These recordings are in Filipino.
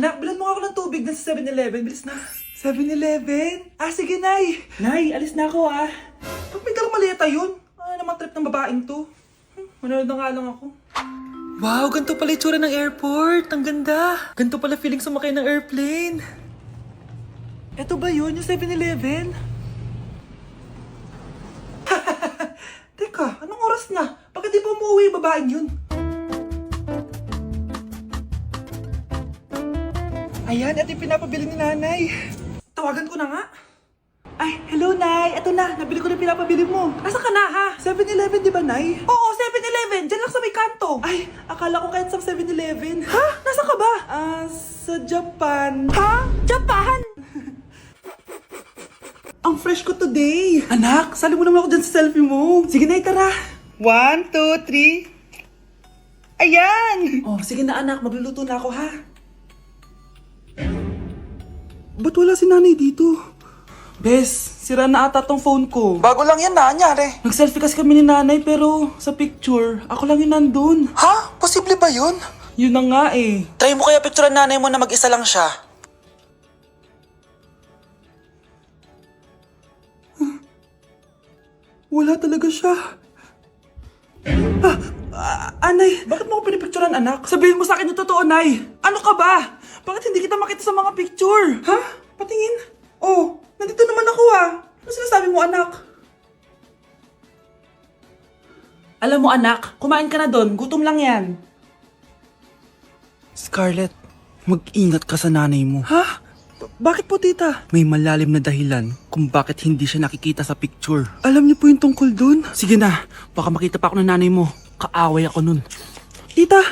Anak, bilan mo ako ng tubig na sa 7-Eleven. Bilis na. 7-Eleven? Ah, sige, Nay. Nay, alis na ako, ah. Ba't may dalang maleta yun? Ano namang trip ng babaeng to? Manonood na nga lang ako. Wow, ganito pala itsura ng airport. Ang ganda. Ganito pala feeling sumakay ng airplane. Eto ba yun, yung 7-Eleven? Teka, anong oras na? Bakit di pa umuwi yung babaeng yun? Ayan, ito yung pinapabili ni Nanay. Tawagan ko na nga. Ay, hello, Nay. Eto na, nabili ko na yung pinapabili mo. Nasa ka na, ha? 7-Eleven, di ba, Nay? Oo, 7-Eleven. Diyan lang sa may kanto. Ay, akala ko kahit sa 7-Eleven. Ha? Nasa ka ba? Sa Japan. Ha? Japan? Ang fresh ko today. Anak, sali mo naman ako dyan sa selfie mo. Sige, Nay, tara. 1, 2, 3. Ayan! Oh, sige na, anak. Magluluto na ako, ha? Ba't wala si Nanay dito? Bes, sira na ata tong phone ko. Bago lang yan, nangyari. Nag-selfie kasi kami ni Nanay pero sa picture, ako lang yung nandun. Ha? Posible ba yun? Yun na nga eh. Try mo kaya picturean Nanay mo na mag-isa lang siya. Wala talaga siya. Anay, bakit mo ako pinipicturean, anak? Sabihin mo sa akin yung totoo, Nay. Ano ka ba? Bakit hindi kita makita sa mga picture? Ha? Patingin? Oh, nandito naman ako ah. Ano sinasabi mo, anak? Alam mo, anak, kumain ka na doon. Gutom lang yan. Scarlett, mag-ingat ka sa nanay mo. Ha? Bakit po, tita? May malalim na dahilan kung bakit hindi siya nakikita sa picture. Alam niyo po yung tungkol doon? Sige na, baka makita pa ako ng nanay mo. Kaaway ako nun. Tita!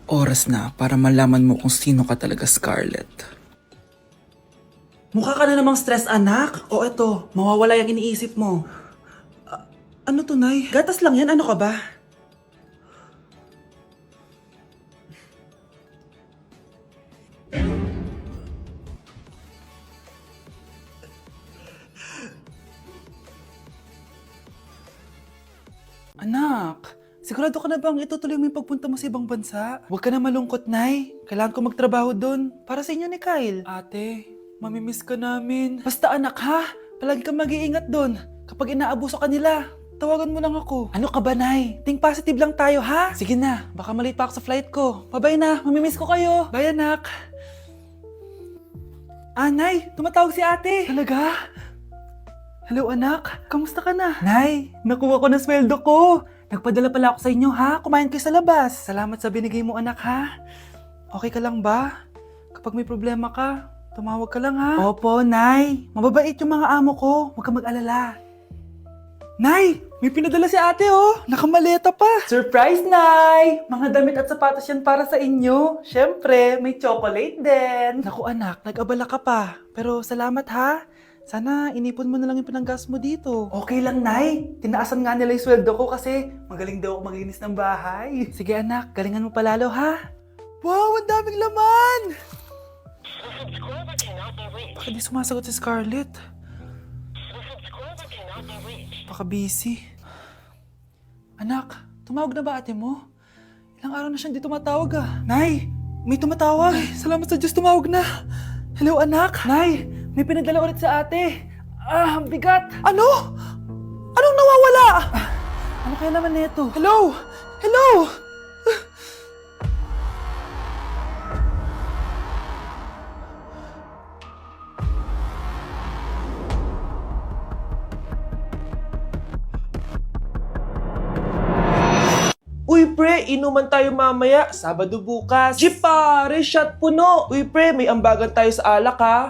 Oras na para malaman mo kung sino ka talaga, Scarlett. Mukha ka na namang stress, anak. O eto, mawawala yung iniisip mo. Ano to, Nay? Gatas lang yan, ano ka ba? Anak, sigurado ka na bang itutuloy mo yung pagpunta mo sa ibang bansa? Huwag ka na malungkot, Nay. Kailangan ko magtrabaho doon para sa inyo ni Kyle. Ate, mamimiss ka namin. Basta anak, ha? Palagi kang mag-iingat doon. Kapag inaabuso ka nila, tawagan mo lang ako. Ano ka ba, Nay? Think positive lang tayo, ha? Sige na, baka malate pa ako sa flight ko. Bye-bye na, mamimiss ko kayo. Bye, anak. Nay, tumatawag si ate. Talaga? Hello, anak. Kamusta ka na? Nay, nakuha ko na sweldo ko. Nagpadala pala ako sa inyo, ha? Kumain kayo sa labas. Salamat sa binigay mo, anak, ha? Okay ka lang ba? Kapag may problema ka, tumawag ka lang, ha? Opo, Nay. Mababait yung mga amo ko. Huwag ka mag-alala. Nay, may pinadala si ate, oh. Nakamaleta pa. Surprise, Nay! Mga damit at sapatos yan para sa inyo. Siyempre, may chocolate din. Naku, anak, nag-abala ka pa. Pero salamat, ha? Sana inipon mo na lang yung pinanggas mo dito. Okay lang, Nay. Tinaasan nga nila yung sweldo ko kasi magaling daw ako maglinis ng bahay. Sige, anak. Galingan mo palalo, ha? Wow, ang daming laman! Bakit di sumasagot si Scarlett? Baka busy. Anak, tumawag na ba ate mo? Ilang araw na siyang di tumatawag ah. Nay, may tumatawag. Ay, salamat sa Diyos, tumawag na. Hello, anak. Nay, may pinadala ulit sa ate. Ang bigat. Ano? Anong nawawala? Ano kaya naman nito? Hello? Hello? Uy pre, inuman tayo mamaya, Sabado bukas. Jeep pare, shot puno. Uy pre, may ambagan tayo sa alak ha.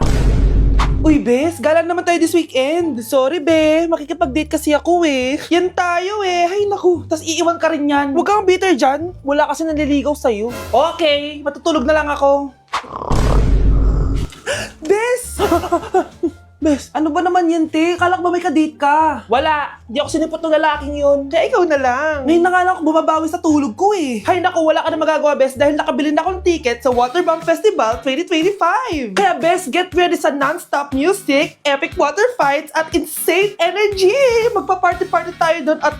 Uy bes, gala naman tayo this weekend. Sorry be, makikipag-date kasi ako eh. Yan tayo eh, hay naku. Tas iiwan ka rin yan. Huwag kang bitter dyan, wala kasi naliligaw sa'yo. Okay, matutulog na lang ako. Bes! Bes, ano ba naman yan, te? Kala ko ba may kadate ka? Wala. Di ako sinipot ng lalaking yun. Kaya ikaw na lang. Ngayon na nga lang ako bumabawi sa tulog ko eh. Hay naku, wala ka na magagawa, Bes, dahil nakabili na akong ticket sa Waterbound Festival 2025. Kaya, Bes, get ready sa non-stop music, epic water fights, at insane energy. Magpa-party-party tayo doon at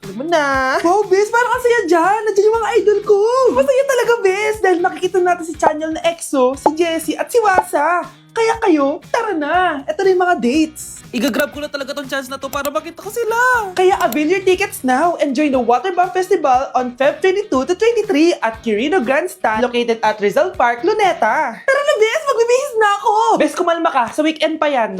Alam mo na. Wow, Bes, parang ang saya dyan. Nandiyan yung mga idol ko. Masaya talaga, Bes, dahil makikita natin si Channel na EXO, si Jessie, at si Wasa. Kaya kayo, tara na. Ito na yung mga dates. Igagrab ko na talaga tong chance na to para makita ko sila. Kaya avail your tickets now and join the Waterbomb Festival on Feb 22 to 23 at Quirino Grandstand located at Rizal Park, Luneta. Tara na, Bes! Magbibihis na ako! Bes, kumalma ka. Sa weekend pa yan.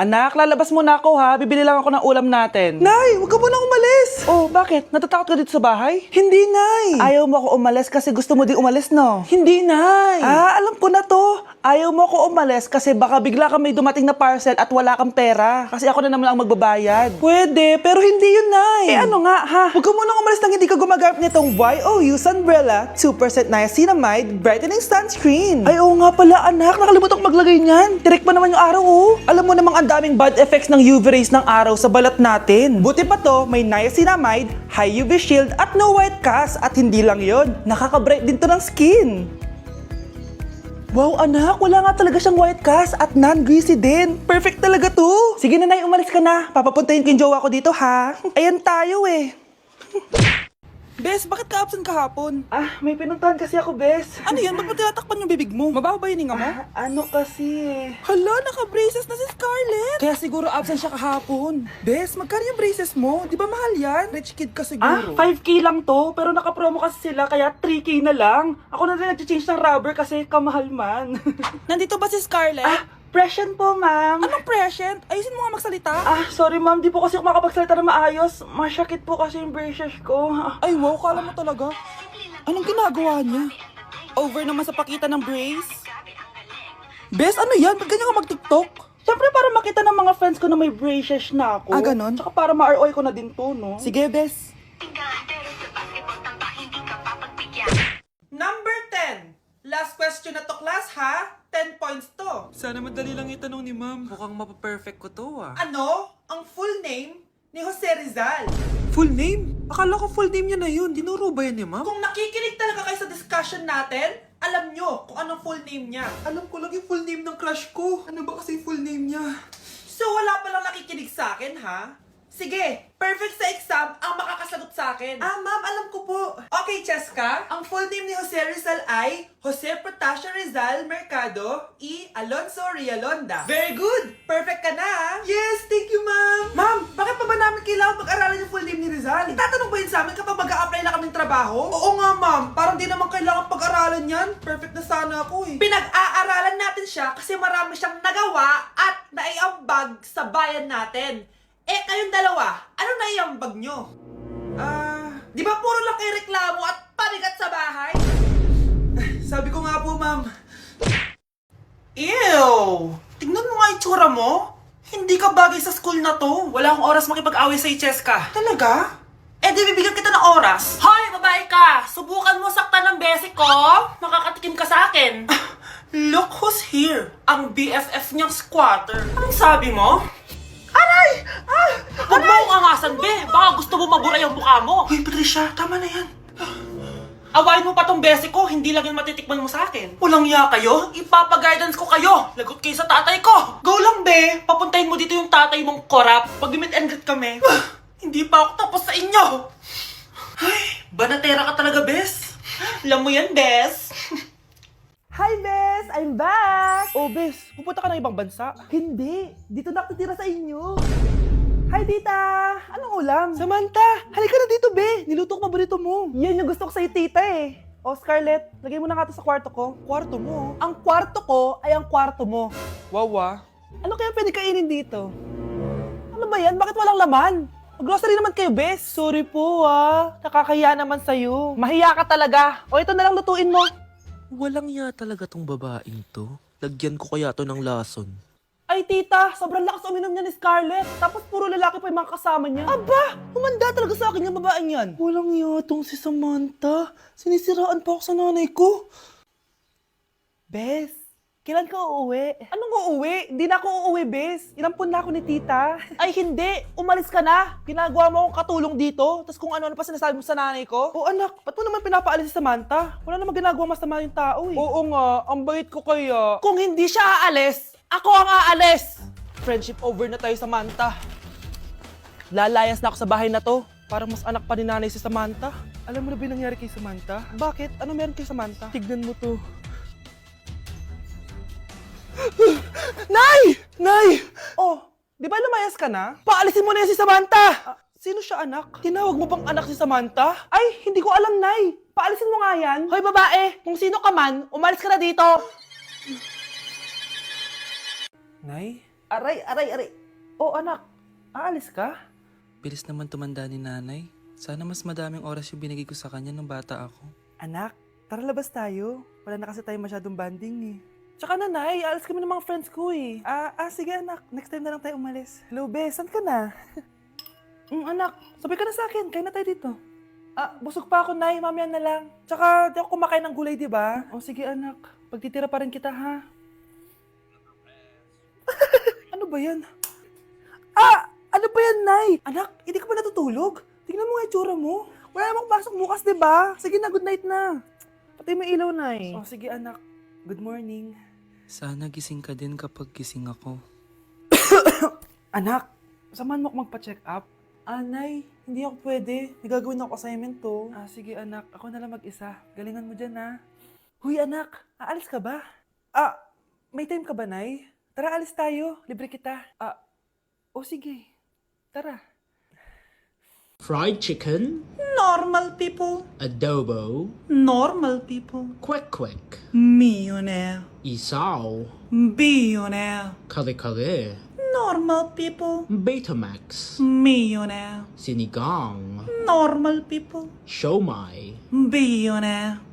Anak, lalabas muna ako ha. Bibili lang ako ng ulam natin. Nay, huwag ka muna umalis. Oh, bakit? Natatakot ka dito sa bahay? Hindi, Nay. Ayaw mo ako umalis kasi gusto mo di umalis, no? Hindi, Nay. Ah, alam ko na to. Ayaw mo ako umalis kasi baka bigla ka may dumating na parcel at wala kang pera. Kasi ako na naman ang magbabayad. Pwede, pero hindi yun, Nay. Eh ano nga, ha? Huwag ka muna umalis nang hindi ka gumagamit nitong YOU Sunbrella 2% Niacinamide Brightening Sunscreen. Ay, oo nga pala, anak. Nakalimutan ko maglagay niyan. Direct pa naman yung araw, oh. Alam mo namang ang daming bad effects ng UV rays ng araw sa balat natin. Buti pa to, may niacinamide, high UV shield at no white cast. At hindi lang yon, nakaka-bright din to ng skin. Wow, anak, wala nga talaga siyang white cast at non-greasy din. Perfect talaga to. Sige na, Nay, umalis ka na. Papapuntahin ko yung jowa ko dito, ha? Ayan tayo eh. Bes, bakit ka absent kahapon? Ah, may pinuntahan kasi ako, Bes. Ano yan? Ba't mo tinatakpan yung bibig mo? Mabaho ba yung hinga mo? Ano kasi eh. Hala, naka-braces na si Scarlett. Kaya siguro absent siya kahapon. Bes, magkano yung braces mo? Di ba mahal yan? Rich kid ka siguro. 5K lang to, pero naka-promo kasi sila, kaya 3K na lang. Ako na rin nag-change ng rubber kasi kamahal man. Nandito ba si Scarlett? Present po, ma'am. Anong present? Ayusin mo nga magsalita. Sorry ma'am, di po kasi ako makapagsalita na maayos. Masyakit po kasi yung braces ko. Ay wow, kala mo talaga. Anong ginagawa niya? Over naman sa pakita ng brace. Bes, ano yan? Ba't ganyan ka mag-tiktok? Siyempre para makita ng mga friends ko na may braces na ako. Ah, ganon? Tsaka para ma-ROI ko na din to, no? Sige, Bes. Number 10. Last question na to, class, ha? 10 points to. Sana madali lang itanong ni ma'am. Mukhang mapaperfect ko to ah. Ano ang full name ni Jose Rizal? Full name? Akala ko full name niya na yun. Dinuro ba yan ni ma'am? Kung nakikinig talaga kayo sa discussion natin, alam nyo kung anong full name niya. Alam ko lang yung full name ng crush ko. Ano ba kasi yung full name niya? So wala palang nakikinig sa akin, ha? Sige, perfect sa exam ang makakasagot sa akin. Ma'am, alam ko po. Okay, Cheska, ang full name ni Jose Rizal ay Jose Protasio Rizal Mercado E. Alonso Rialonda. Very good! Perfect ka na, ha? Yes, thank you, ma'am. Ma'am, bakit pa ba namin kailangan pag-aralan yung full name ni Rizal? Itatanong ba yun sa amin kapag mag-a-apply na kaming trabaho? Oo nga, ma'am. Parang di naman kailangan pag-aralan yan. Perfect na sana ako eh. Pinag-aaralan natin siya kasi marami siyang nagawa at naiambag sa bayan natin. Eh, kayong dalawa, ano naiambag nyo? Di ba puro lang kayo reklamo at panigat sa bahay? Sabi ko nga po, ma'am. Ew! Tignan mo nga itsura mo. Hindi ka bagay sa school na to. Wala akong oras makipag-away sa Cheska. Talaga? Eh, di bibigyan kita ng oras. Hoy, babae ka! Subukan mo saktan ng basic ko. Makakatikim ka sa akin. Look who's here. Ang BFF niyang squatter. Anong sabi mo? Aray! Huwag mo akong angasan, be! Baka gusto mo mabura yung mukha mo! Hoy, Patricia, tama na yan. Awayin mo pa tong basic ko, hindi lang yung matitikman mo sa akin. Walang iya kayo? Ipapa-guidance ko kayo! Lagot kayo sa tatay ko! Go lang, be! Papuntahin mo dito yung tatay mong korap. Pag-meet and greet kami. Hindi pa ako tapos sa inyo! Ay, banatera ka talaga, bes! Alam mo yan, bes! Hi, Bes! I'm back! Oh, Bes, pupunta ka ng ibang bansa? Hindi. Dito na ako titira sa inyo. Hi, tita! Anong ulam? Samantha! Halika na dito, Be! Niluto ko paborito mo. Yan yung gusto ko sa'yo, tita eh. Oh, Scarlett, lagay mo na nga ito sa kwarto ko. Kwarto mo? Ang kwarto ko ay ang kwarto mo. Wawa. Ano kaya pwede kainin dito? Ano ba yan? Bakit walang laman? Mag-grocery naman kayo, Bes. Sorry po, nakakahiya naman sa'yo. Mahiya ka talaga. O, ito na lang lutuin mo. Walang ya talaga tong babaeng to. Lagyan ko kaya to ng lason. Ay, tita, sobrang lakas uminom niya ni Scarlett. Tapos puro lalaki pa yung mga kasama niya. Aba, humanda talaga sa akin yung babaeng yan. Walang yatong si Samantha. Sinisiraan pa ako sa nanay ko. Bes, kailan ka uuwi? Anong uuwi? Hindi na ako uuwi, Bes. Inampun na ako ni tita. Ay, hindi. Umalis ka na. Ginagawa mo akong katulong dito. Tapos kung ano-ano pa sinasabi mo sa nanay ko. Oh, anak, ba't mo naman pinapaalis si Samantha? Wala naman ginagawa masama yung tao eh. Oo nga, ang bait ko kaya. Kung hindi siya aalis, ako ang aalis! Friendship over na tayo, Samantha. Lalayas na ako sa bahay na to. Parang mas anak pa ni nanay si Samantha. Alam mo na ba yung nangyari kay Samantha? Bakit? Ano meron kay Samantha? Tignan mo to. Nay! Nay! Oh, di ba lumayas ka na? Paalisin mo na yan si Samantha! Sino siya, anak? Tinawag mo bang anak si Samantha? Ay, hindi ko alam, Nay. Paalisin mo nga yan. Hoy, babae! Kung sino ka man, umalis ka na dito! Nay? Aray. Oh, anak. Aalis ka? Bilis naman tumanda ni nanay. Sana mas madaming oras yung binigay ko sa kanya nung bata ako. Anak, tara labas tayo. Wala na kasi tayo masyadong banding eh. Tsaka nanay, alis kami ng mga friends ko eh. Sige anak, next time na lang tayo umalis. Hello, Bes, saan ka na? Anak, sabay ka na sa akin, kain na tayo dito. Busog pa ako, Nay, mamaya na lang. Tsaka, di ako kumakain ng gulay, di ba? O sige anak, pagtitira pa rin kita, ha? Ano ba yan? Ano ba yan, Nay? Anak, hindi ka ba natutulog? Tingnan mo nga yung tsura mo. Wala namang pasok bukas, di ba? Sige na, good night na. Patay mo ilaw, Nay. O sige anak, good morning. Sana gising ka din kapag gising ako. Anak, samahan mo ako magpa-check up? Nay, hindi ako pwede. May gagawin ako assignment to. Sige anak, ako na lang mag-isa. Galingan mo dyan, ha? Huy anak, aalis ka ba? May time ka ba, Nay? Tara, alis tayo. Libre kita. Sige. Tara. Fried chicken, Normal people. adobo, Normal people. quick, Millionaire. isaw, Billionaire. kare-kare, Normal people. Betamax, Millionaire. sinigang, Normal people. siomai. Billionaire.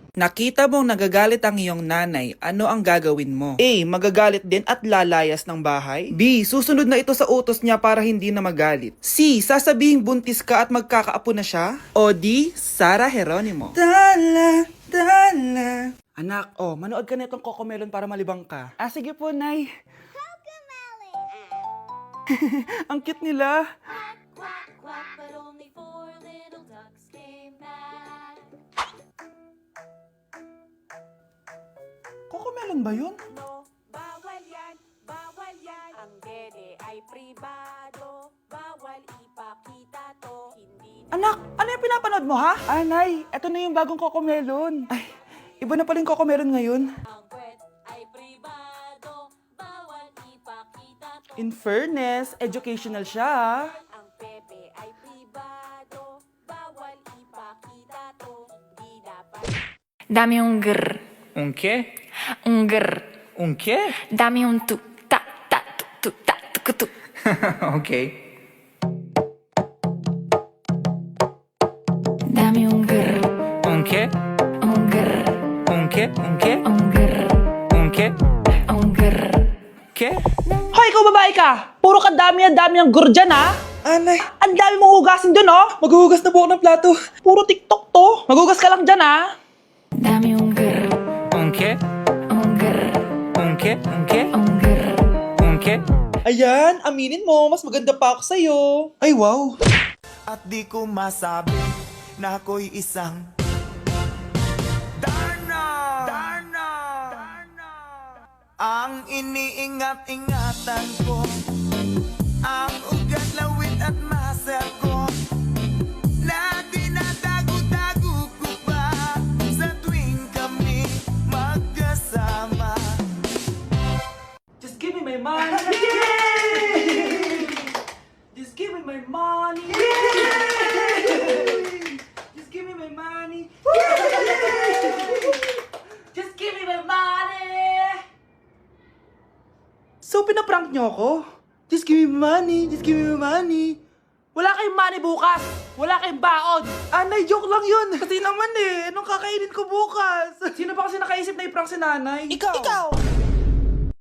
Nakita mong nagagalit ang iyong nanay, ano ang gagawin mo? A. Magagalit din at lalayas ng bahay. B. Susunod na ito sa utos niya para hindi na magalit. C. Sasabihing buntis ka at magkakaapo na siya. O D. Sara Geronimo. Dala. Anak, manood ka na itong Cocomelon para malibang ka. Sige po, Nay. Ang cute nila. Quack, quack, but only 4 little ducks came back. Cocomelon ba yun? No, bawal yan, bawal yan. Ang dede ay pribado, bawal ipakita to. Hindi Anak, ano yung pinapanood mo, ha? Nay, eto na yung bagong Cocomelon. Ay, iba na pala yung Cocomelon ngayon. ang kwet ay pribado, bawal ipakita to. In fairness, educational siya, ha? Ang pepe ay pribado, bawal ipakita to. Hindi dapat. Dame un grr, Un qué? un grr. Un qué? Dame un tu, ta, tu, ta, tu. Okay. Dame un grr, Un qué? un grr, Un qué? Un qué? un grr, Un qué? un grr. ¿Qué? Hoy, ikaw babae ka! Puro ka dami ang gur dyan, ha? Anay, ang dami mong hugasin dun, oh! Maghuhugas na po ako ng plato. Puro TikTok to. Maghugas ka lang dyan, ha? Dame un grr, Un qué? un grr, Un qué? Un qué? un grr. Un qué? Ayan, aminin mo, mas maganda pa ako sa'yo. Ay, wow. At di ko masabi na ako'y isang Darna! Ang iniingat-ingatan ko, ang ugat, lawit at muscle ko, na dinadago-dago ko pa sa tuwing kami magkasama. Just give me my money. Yay! Just give me my money. Yay! Just give me my money. Just give me my money. So, pinaprank niyo ako? Just give me money. Just give me my money. Wala kayong money bukas. Wala kayong baon. Nay, joke lang yun. Kasi naman anong kakainin ko bukas? Sino ba kasi nakaisip na i-prank si nanay? Ikaw.